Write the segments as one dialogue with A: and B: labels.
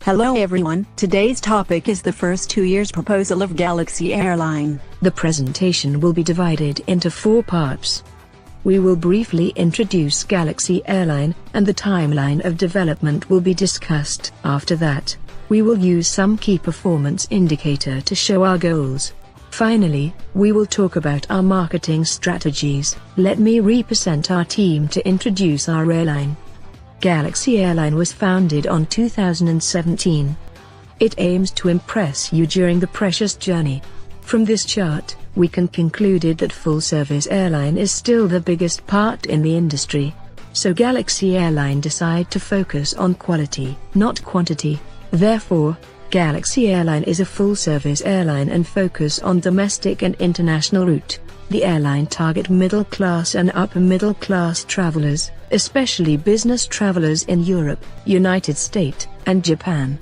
A: Hello everyone, today's topic is the first 2 years proposal of Galaxy Airline.
B: The presentation will be divided into 4 parts. We will briefly introduce Galaxy Airline, and the timeline of development will be discussed. After that, we will use some key performance indicator to show our goals. Finally, we will talk about our marketing strategies. Let me represent our team to introduce our airline. Galaxy Airline was founded on 2017. It aims to impress you during the precious journey. From this chart, we can conclude that full-service airline is still the biggest part in the industry. So Galaxy Airline decide to focus on quality, not quantity. Therefore, Galaxy Airline is a full-service airline and focus on domestic and international route. The airline target middle-class and upper-middle-class travelers, especially business travelers in Europe, United States, and Japan.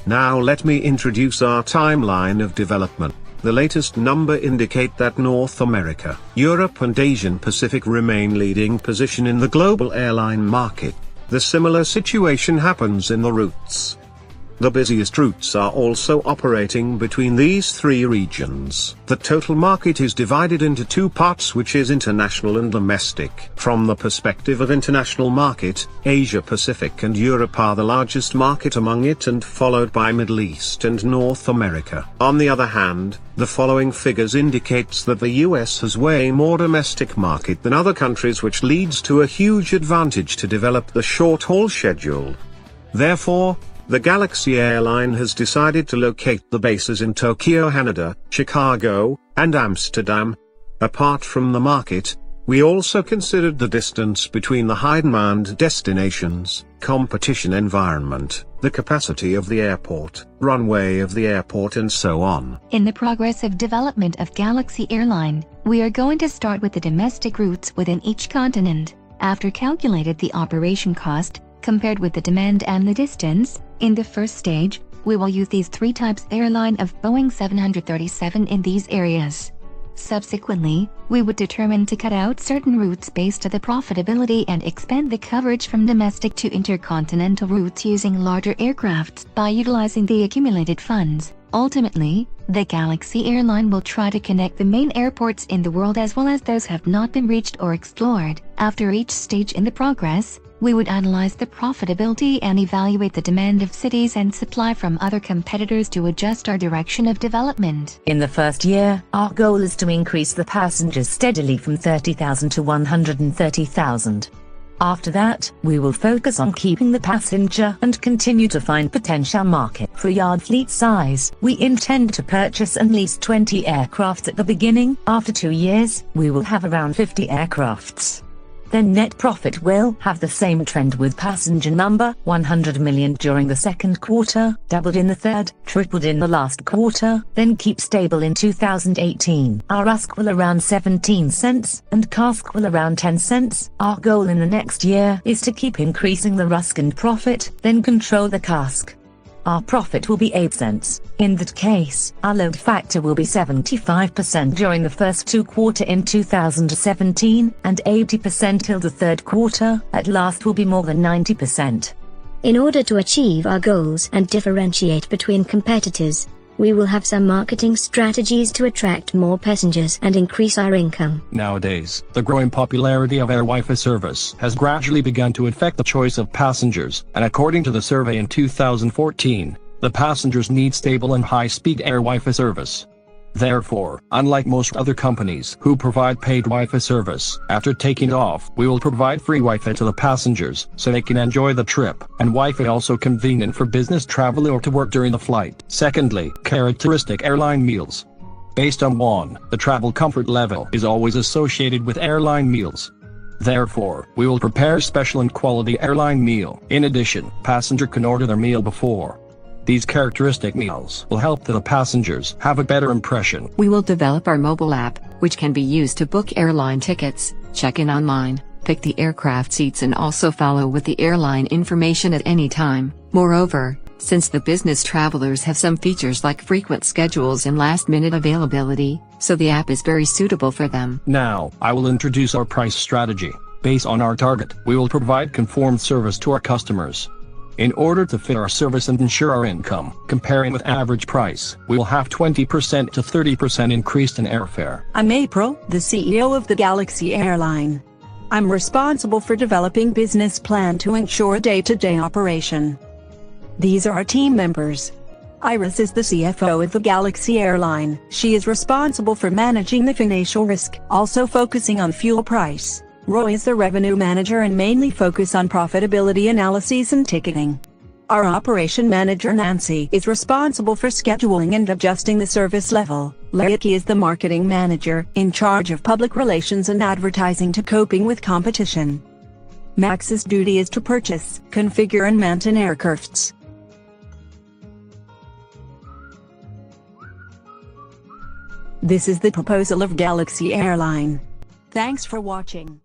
C: Now let me introduce our timeline of development. The latest number indicate that North America, Europe and Asian Pacific remain leading position in the global airline market. The similar situation happens in the routes. The busiest routes are also operating between these 3 regions. The total market is divided into 2 parts, which is international and domestic. From the perspective of international market, Asia Pacific and Europe are the largest market among it, and followed by Middle East and North America. On the other hand, the following figures indicates that the US has way more domestic market than other countries, which leads to a huge advantage to develop the short-haul schedule. Therefore, the Galaxy Airline has decided to locate the bases in Tokyo, Haneda, Chicago, and Amsterdam. Apart from the market, we also considered the distance between the high-demand destinations, competition environment, the capacity of the airport, runway of the airport, and so on.
D: In the progressive development of Galaxy Airline, we are going to start with the domestic routes within each continent. After calculated the operation cost, compared with the demand and the distance, in the first stage, we will use these 3 types airline of Boeing 737 in these areas. Subsequently, we would determine to cut out certain routes based on the profitability and expand the coverage from domestic to intercontinental routes using larger aircrafts by utilizing the accumulated funds. Ultimately, the Galaxy Airline will try to connect the main airports in the world as well as those have not been reached or explored. After each stage in the progress, we would analyze the profitability and evaluate the demand of cities and supply from other competitors to adjust our direction of development.
B: In the first year, our goal is to increase the passengers steadily from 30,000 to 130,000. After that, we will focus on keeping the passenger and continue to find potential market. For yard fleet size, we intend to purchase at least 20 aircrafts at the beginning. After 2 years, we will have around 50 aircrafts. Then net profit will have the same trend with passenger number, 100 million during the second quarter, doubled in the third, tripled in the last quarter, then keep stable in 2018. Our RASK will around 17 cents, and CASK will around 10 cents. Our goal in the next year is to keep increasing the RASK and profit, then control the CASK. Our profit will be 8 cents. In that case, our load factor will be 75% during the first 2 quarters in 2017, and 80% till the third quarter. At last will be more than 90%.
E: In order to achieve our goals and differentiate between competitors, we will have some marketing strategies to attract more passengers and increase our income.
F: Nowadays, the growing popularity of air Wi-Fi service has gradually begun to affect the choice of passengers, and according to the survey in 2014, the passengers need stable and high-speed air Wi-Fi service. Therefore, unlike most other companies who provide paid Wi-Fi service, after taking off, we will provide free Wi-Fi to the passengers so they can enjoy the trip, and Wi-Fi also convenient for business travel or to work during the flight. Secondly, characteristic airline meals. Based on one, the travel comfort level is always associated with airline meals. Therefore, we will prepare special and quality airline meal. In addition, passenger can order their meal before. These characteristic meals will help the passengers have a better impression.
G: We will develop our mobile app, which can be used to book airline tickets, check in online, pick the aircraft seats, and also follow with the airline information at any time. Moreover, since the business travelers have some features like frequent schedules and last-minute availability, so the app is very suitable for them.
F: Now, I will introduce our price strategy. Based on our target, we will provide conformed service to our customers. In order to fit our service and ensure our income, comparing with average price, we will have 20% to 30% increase in airfare.
A: I'm April, the CEO of the Galaxy Airline. I'm responsible for developing business plan to ensure day-to-day operation. These are our team members. Iris is the CFO of the Galaxy Airline. She is responsible for managing the financial risk, also focusing on fuel price. Roy is the revenue manager and mainly focus on profitability analyses and ticketing. Our operation manager NANXI is responsible for scheduling and adjusting the service level. LIANG is the marketing manager, in charge of public relations and advertising to coping with competition. Max's duty is to purchase, configure and maintain aircrafts. This is the proposal of Galaxy Airline. Thanks for watching.